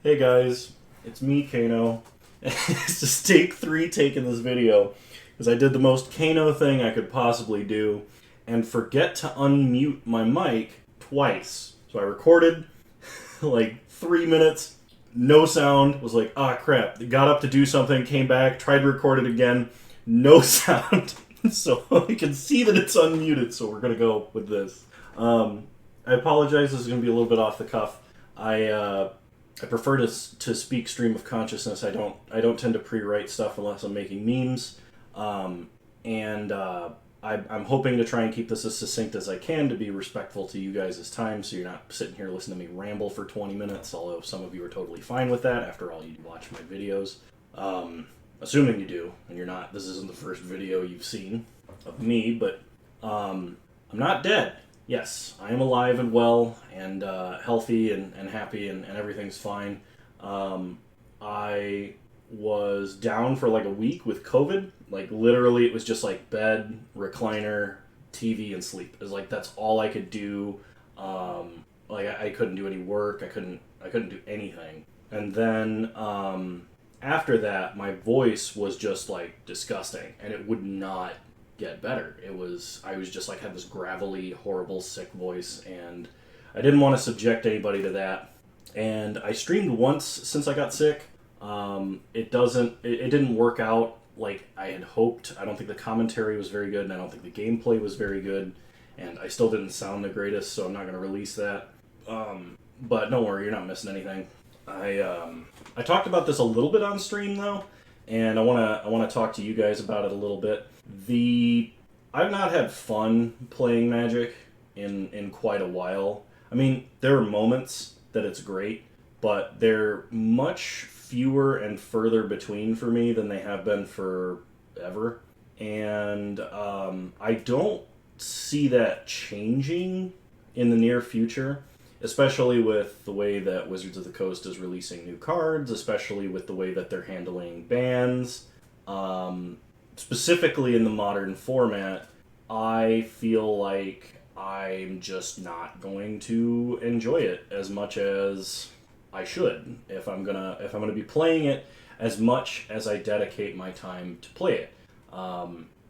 Hey guys, it's me, Kano. This is take 3 taking this video because I did the most Kano thing I could possibly do and forget to unmute my mic twice. So I recorded like 3 minutes, no sound, was like, ah crap, got up to do something, came back, tried to record it again, no sound. So I can see that it's unmuted, so we're gonna go with this. I apologize, this is gonna be a little bit off the cuff. I prefer to speak stream of consciousness. I don't tend to pre-write stuff unless I'm making memes, and I'm hoping to try and keep this as succinct as I can to be respectful to you guys' time, so you're not sitting here listening to me ramble for 20 minutes. Although some of you are totally fine with that. After all, you watch my videos, assuming you do, and you're not. This isn't the first video you've seen of me, but I'm not dead. Yes, I am alive and well and healthy and happy and everything's fine. I was down for like a week with COVID. Like literally it was just like bed, recliner, TV, and sleep. It was like that's all I could do. I couldn't do any work. I couldn't do anything. And then after that, my voice was just like disgusting and it would not get better. I was just like had this gravelly, horrible, sick voice, and I didn't want to subject anybody to that. And I streamed once since I got sick. It didn't work out like I had hoped. I don't think the commentary was very good, and I don't think the gameplay was very good, and I still didn't sound the greatest, so I'm not going to release that. But don't worry, you're not missing anything. I talked about this a little bit on stream though, and I want to talk to you guys about it a little bit. I've not had fun playing Magic in quite a while. I mean, there are moments that it's great, but they're much fewer and further between for me than they have been forever. And I don't see that changing in the near future, especially with the way that Wizards of the Coast is releasing new cards, especially with the way that they're handling bans. Specifically in the modern format, I feel like I'm just not going to enjoy it as much as I should if I'm gonna be playing it as much as I dedicate my time to play it.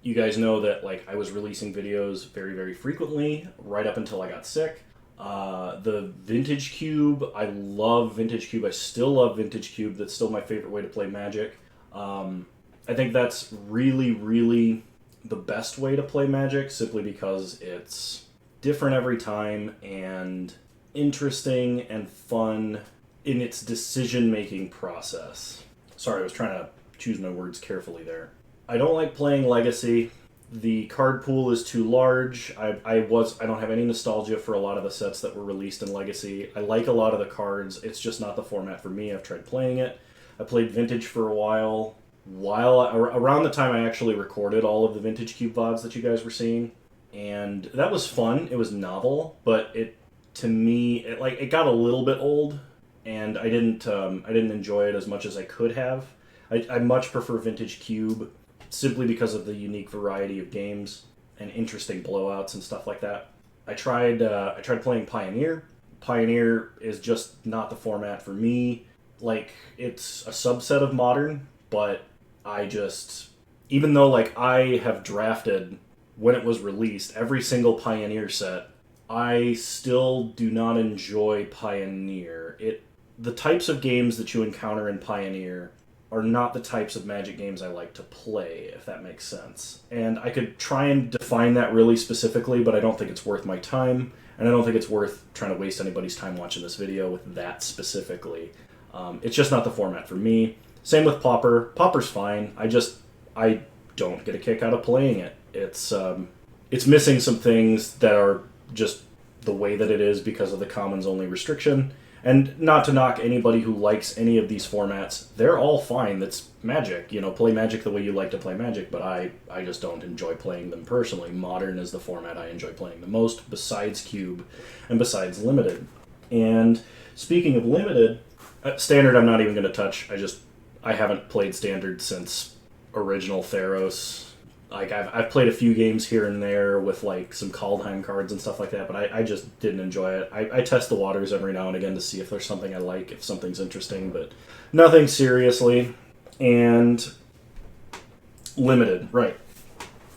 You guys know that like I was releasing videos very, very frequently right up until I got sick. The Vintage Cube, I love Vintage Cube. I still love Vintage Cube. That's still my favorite way to play Magic. I think that's really, really the best way to play Magic, simply because it's different every time and interesting and fun in its decision-making process. Sorry, I was trying to choose my words carefully there. I don't like playing Legacy. The card pool is too large. I don't have any nostalgia for a lot of the sets that were released in Legacy. I like a lot of the cards. It's just not the format for me. I've tried playing it. I played Vintage for a while around the time I actually recorded all of the Vintage Cube VODs that you guys were seeing, and that was fun. It was novel, but it got a little bit old, and I didn't enjoy it as much as I could have. I much prefer Vintage Cube simply because of the unique variety of games and interesting blowouts and stuff like that. I tried playing Pioneer. Pioneer is just not the format for me. Like, it's a subset of Modern, but even though like I have drafted when it was released every single Pioneer set, I still do not enjoy Pioneer. The types of games that you encounter in Pioneer are not the types of Magic games I like to play, if that makes sense. And I could try and define that really specifically, but I don't think it's worth my time, and I don't think it's worth trying to waste anybody's time watching this video with that specifically. It's just not the format for me. Same with Pauper. Pauper's fine. I don't get a kick out of playing it. It's missing some things that are just the way that it is because of the commons only restriction. And not to knock anybody who likes any of these formats, they're all fine. That's Magic. Play Magic the way you like to play Magic, but I just don't enjoy playing them personally. Modern is the format I enjoy playing the most, besides Cube and besides Limited. And speaking of Limited, Standard I'm not even going to touch. I haven't played Standard since original Theros. Like, I've played a few games here and there with, like, some Kaldheim cards and stuff like that, but I just didn't enjoy it. I test the waters every now and again to see if there's something I like, if something's interesting, but nothing seriously. And Limited, right.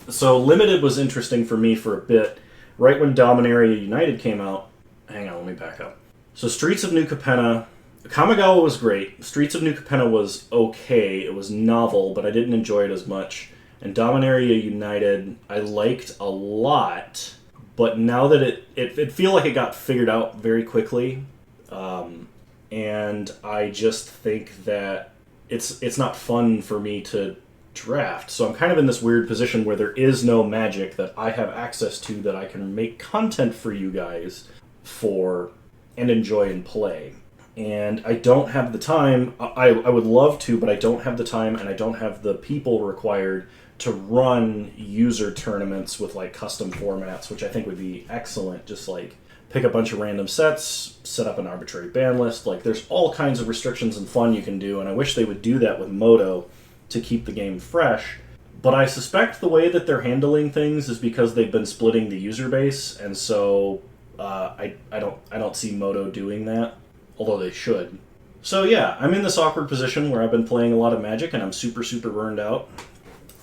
So Limited was interesting for me for a bit. Right when Dominaria United came out, hang on, let me back up. So Streets of New Capenna, Kamigawa was great. Streets of New Capenna was okay. It was novel, but I didn't enjoy it as much. And Dominaria United, I liked a lot, but now that it feel like it got figured out very quickly, and I just think that it's not fun for me to draft. So I'm kind of in this weird position where there is no Magic that I have access to that I can make content for you guys for and enjoy and play. And I don't have the time. I would love to, but I don't have the time, and I don't have the people required to run user tournaments with like custom formats, which I think would be excellent. Just like pick a bunch of random sets, set up an arbitrary ban list. Like there's all kinds of restrictions and fun you can do, and I wish they would do that with Moto to keep the game fresh. But I suspect the way that they're handling things is because they've been splitting the user base, and so I don't see Moto doing that, although they should. So yeah, I'm in this awkward position where I've been playing a lot of Magic, and I'm super burned out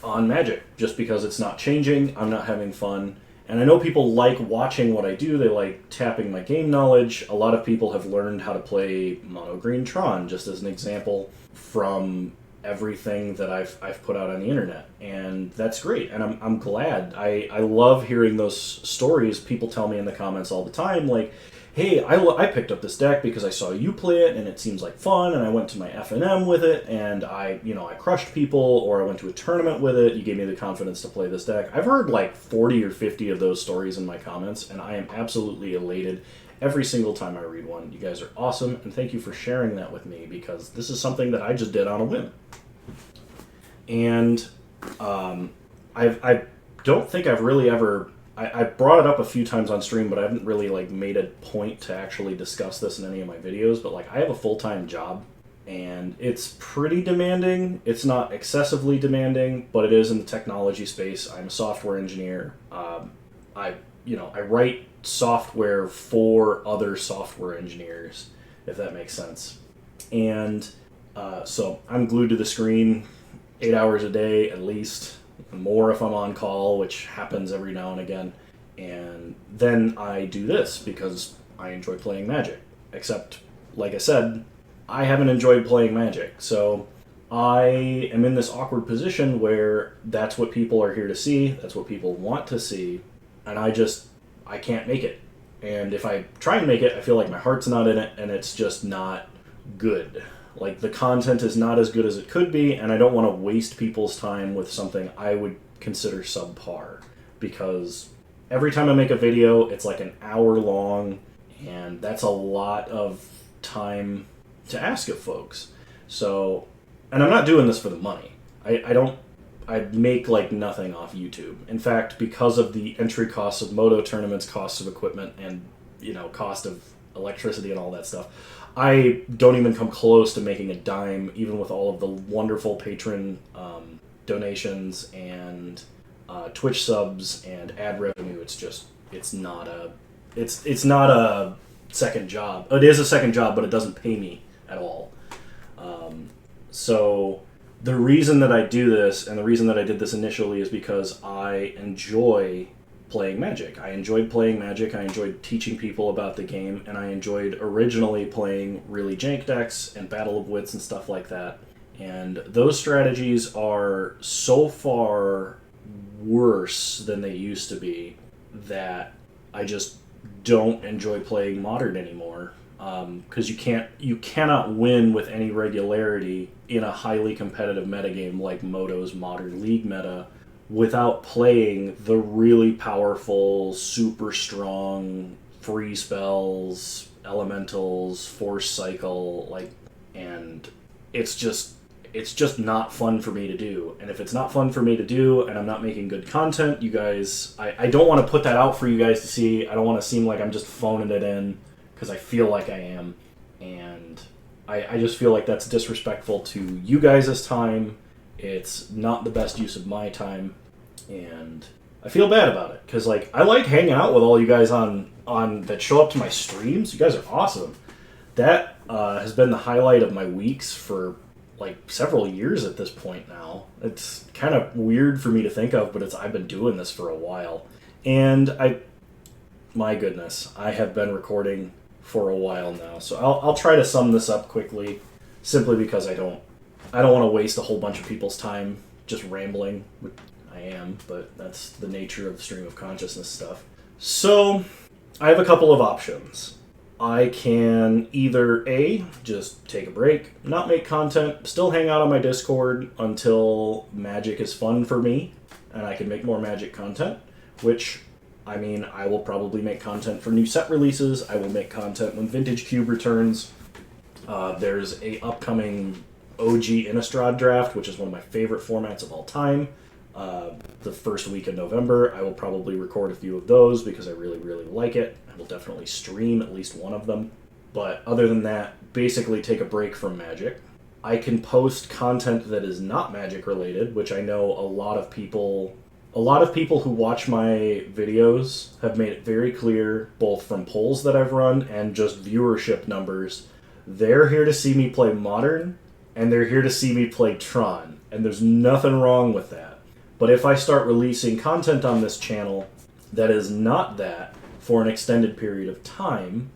on Magic, just because it's not changing, I'm not having fun, and I know people like watching what I do, they like tapping my game knowledge. A lot of people have learned how to play Mono Green Tron, just as an example, from everything that I've put out on the internet, and that's great, and I'm glad. I love hearing those stories. People tell me in the comments all the time, like, hey, I picked up this deck because I saw you play it, and it seems like fun, and I went to my FNM with it, and I crushed people, or I went to a tournament with it, you gave me the confidence to play this deck. I've heard like 40 or 50 of those stories in my comments, and I am absolutely elated every single time I read one. You guys are awesome, and thank you for sharing that with me, because this is something that I just did on a whim. And I don't think I've really ever... I brought it up a few times on stream, but I haven't really like made a point to actually discuss this in any of my videos. But like, I have a full-time job, and it's pretty demanding. It's not excessively demanding, but it is in the technology space. I'm a software engineer. I write software for other software engineers, if that makes sense. And so I'm glued to the screen 8 hours a day at least. More if I'm on call, which happens every now and again. And then I do this because I enjoy playing Magic. Except, like I said, I haven't enjoyed playing Magic. So I am in this awkward position where that's what people are here to see, that's what people want to see, and I can't make it. And if I try and make it, I feel like my heart's not in it, and it's just not good. Like, the content is not as good as it could be, and I don't want to waste people's time with something I would consider subpar. Because every time I make a video, it's like an hour long, and that's a lot of time to ask of folks. So, and I'm not doing this for the money. I make like nothing off YouTube. In fact, because of the entry costs of Moto tournaments, costs of equipment, and, cost of electricity and all that stuff, I don't even come close to making a dime, even with all of the wonderful patron donations and Twitch subs and ad revenue. It's not a second job. It is a second job, but it doesn't pay me at all. So the reason that I do this, and the reason that I did this initially, is because I enjoy playing Magic. I enjoyed playing Magic, I enjoyed teaching people about the game, and I enjoyed originally playing really jank decks and Battle of Wits and stuff like that. And those strategies are so far worse than they used to be that I just don't enjoy playing Modern anymore. Because you cannot win with any regularity in a highly competitive metagame like Moto's Modern League meta without playing the really powerful, super strong free spells, elementals, force cycle, and it's just not fun for me to do. And if it's not fun for me to do, and I'm not making good content, you guys, I don't want to put that out for you guys to see. I don't want to seem like I'm just phoning it in, because I feel like I am. And I just feel like that's disrespectful to you guys' time. It's not the best use of my time. And I feel bad about it because like I like hanging out with all you guys on that show up to my streams. You guys are awesome. That has been the highlight of my weeks for like several years at this point now. It's kind of weird for me to think of, but I've been doing this for a while. And my goodness, I have been recording for a while now. So I'll try to sum this up quickly, simply because I don't want to waste a whole bunch of people's time just rambling. I am, but that's the nature of stream of consciousness stuff. So I have a couple of options. I can either A, just take a break, not make content, still hang out on my Discord until Magic is fun for me, and I can make more Magic content, which, I mean, I will probably make content for new set releases, I will make content when Vintage Cube returns. There's a upcoming OG Innistrad draft, which is one of my favorite formats of all time. The first week of November, I will probably record a few of those because I really, really like it. I will definitely stream at least one of them. But other than that, basically take a break from Magic. I can post content that is not Magic related, which I know a lot of people who watch my videos have made it very clear, both from polls that I've run and just viewership numbers. They're here to see me play Modern, and they're here to see me play Tron, and there's nothing wrong with that. But if I start releasing content on this channel that is not that for an extended period of time,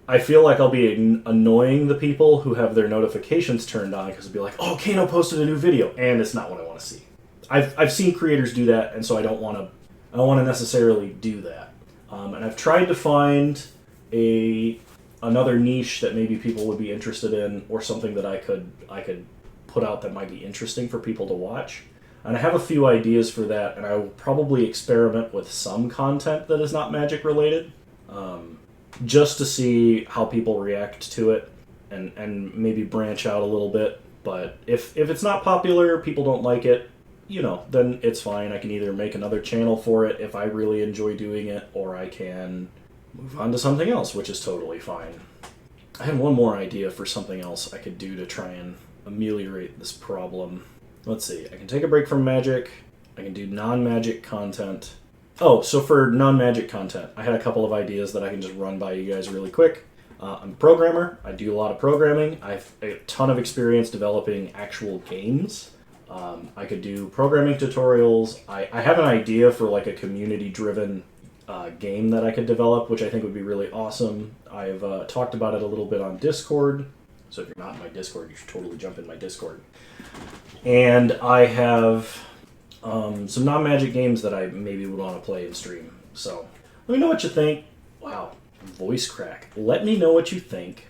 I feel like I'll be annoying the people who have their notifications turned on because it'll be like, oh, Kano posted a new video, and it's not what I want to see. I've seen creators do that, and so I don't want to necessarily do that. And I've tried to find another niche that maybe people would be interested in, or something that I could put out that might be interesting for people to watch. And I have a few ideas for that, and I will probably experiment with some content that is not Magic related, just to see how people react to it, and maybe branch out a little bit. But if it's not popular, people don't like it, then it's fine. I can either make another channel for it if I really enjoy doing it, or I can move on to something else, which is totally fine. I had one more idea for something else I could do to try and ameliorate this problem. Let's see, I can take a break from Magic, I can do non-Magic content. Oh, so for non-Magic content, I had a couple of ideas that I can just run by you guys really quick. I'm a programmer, I do a lot of programming, I have a ton of experience developing actual games. I could do programming tutorials. I have an idea for like a community-driven game that I could develop, which I think would be really awesome. I've talked about it a little bit on Discord, so if you're not in my Discord, you should totally jump in my Discord. And I have some non-Magic games that I maybe would want to play and stream. So let me know what you think. Wow, voice crack. Let me know what you think.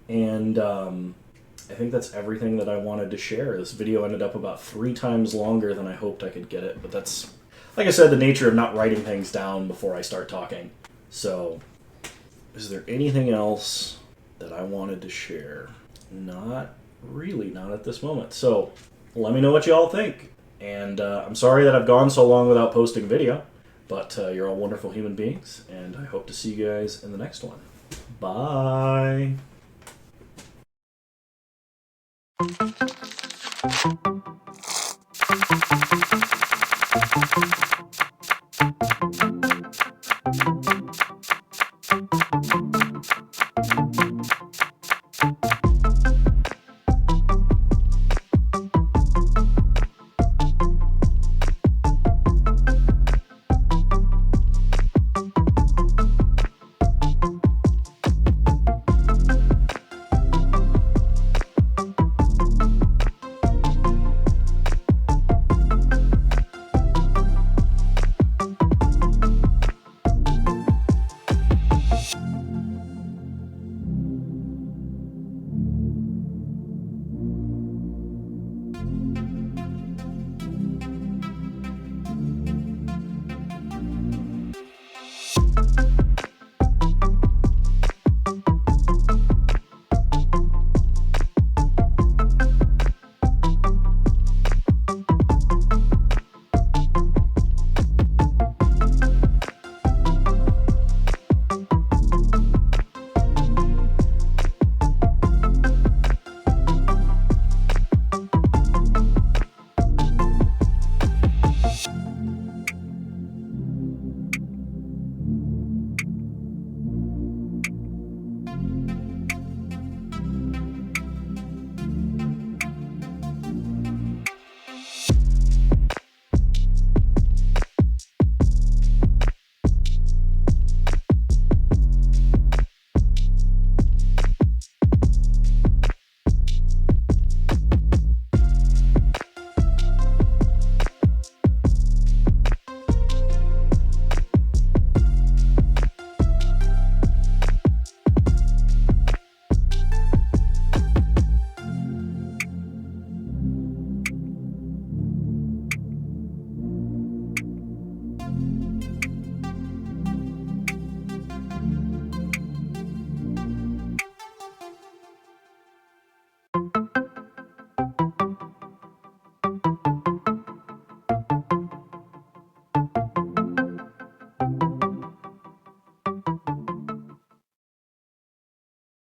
And I think that's everything that I wanted to share. This video ended up about 3 times longer than I hoped I could get it, but that's, like I said, the nature of not writing things down before I start talking. So, is there anything else that I wanted to share? Not really, not at this moment. So, let me know what you all think. And I'm sorry that I've gone so long without posting video, but you're all wonderful human beings, and I hope to see you guys in the next one. Bye!